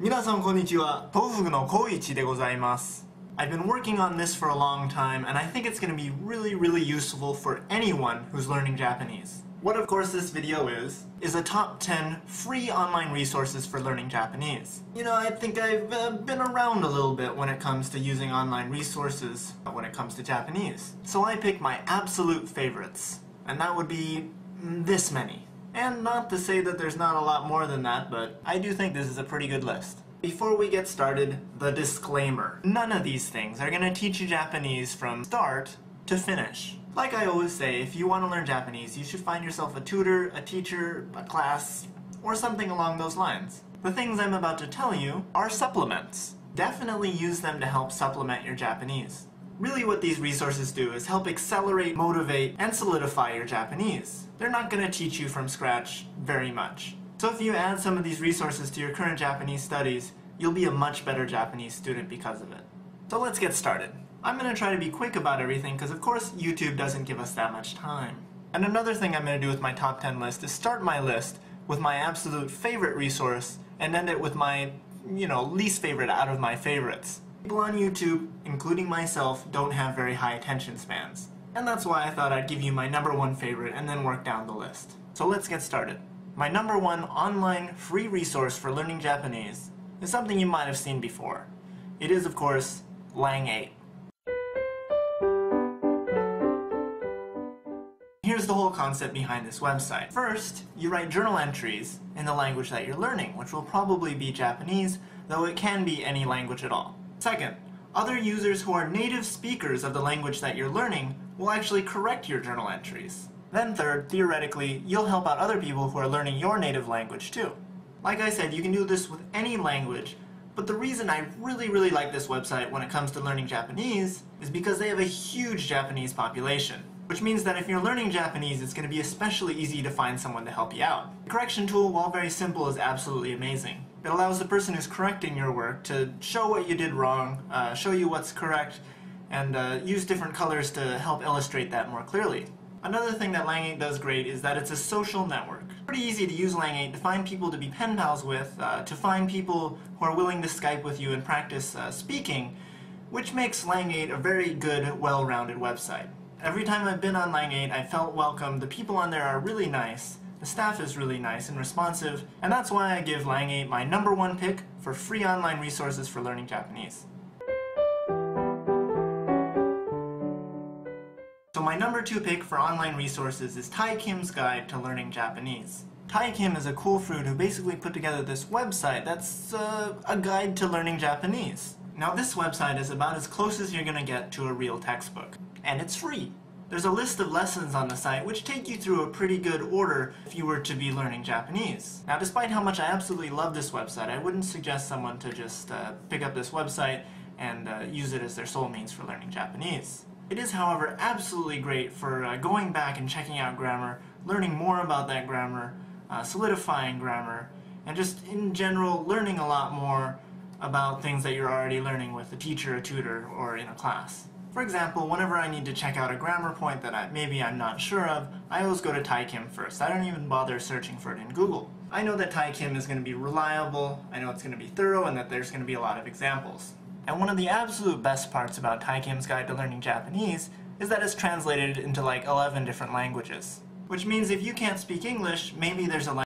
皆さんこんにちは。東福のKoichiでございます。I've been working on this for a long time, and I think it's going to be really useful for anyone who's learning Japanese. What of course this video is a top 10 free online resources for learning Japanese. You know, I think I've been around a little bit when it comes to using online resources when it comes to Japanese. So I picked my absolute favorites, and that would be this many. And not to say that there's not a lot more than that, but I do think this is a pretty good list. Before we get started, the disclaimer. None of these things are going to teach you Japanese from start to finish. Like I always say, if you want to learn Japanese, you should find yourself a tutor, a teacher, a class, or something along those lines. The things I'm about to tell you are supplements. Definitely use them to help supplement your Japanese. Really what these resources do is help accelerate, motivate, and solidify your Japanese. They're not going to teach you from scratch very much. So if you add some of these resources to your current Japanese studies, you'll be a much better Japanese student because of it. So let's get started. I'm going to try to be quick about everything because of course YouTube doesn't give us that much time. And another thing I'm going to do with my top 10 list is start my list with my absolute favorite resource and end it with my, least favorite out of my favorites. People on YouTube, including myself, don't have very high attention spans. And that's why I thought I'd give you my #1 favorite and then work down the list. So let's get started. My #1 online free resource for learning Japanese is something you might have seen before. It is, of course, Lang8. Here's the whole concept behind this website. First, you write journal entries in the language that you're learning, which will probably be Japanese, though it can be any language at all. Second, other users who are native speakers of the language that you're learning will actually correct your journal entries. Then third, theoretically, you'll help out other people who are learning your native language too. Like I said, you can do this with any language, but the reason I really like this website when it comes to learning Japanese is because they have a huge Japanese population. Which means that if you're learning Japanese, it's going to be especially easy to find someone to help you out. The correction tool, while very simple, is absolutely amazing. It allows the person who's correcting your work to show what you did wrong, show you what's correct, and use different colors to help illustrate that more clearly. Another thing that Lang8 does great is that it's a social network. Pretty easy to use Lang8 to find people to be pen pals with, to find people who are willing to Skype with you and practice speaking, which makes Lang8 a very good, well-rounded website. Every time I've been on Lang8, I felt welcome. The people on there are really nice, the staff is really nice and responsive, and that's why I give Lang8 my #1 pick for free online resources for learning Japanese. So my #2 pick for online resources is Tai Kim's Guide to Learning Japanese. Tai Kim is a cool fruit who basically put together this website that's a guide to learning Japanese. Now this website is about as close as you're going to get to a real textbook. And it's free. There's a list of lessons on the site which take you through a pretty good order if you were to be learning Japanese. Now despite how much I absolutely love this website, I wouldn't suggest someone to just pick up this website and use it as their sole means for learning Japanese. It is, however, absolutely great for going back and checking out grammar, learning more about that grammar, solidifying grammar, and just in general learning a lot more about things that you're already learning with a teacher, a tutor, or in a class. For example, whenever I need to check out a grammar point that maybe I'm not sure of, I always go to Tai Kim first. I don't even bother searching for it in Google. I know that Tai Kim is going to be reliable, I know it's going to be thorough, and that there's going to be a lot of examples. And one of the absolute best parts about Tai Kim's Guide to Learning Japanese is that it's translated into like 11 different languages. Which means if you can't speak English, maybe there's a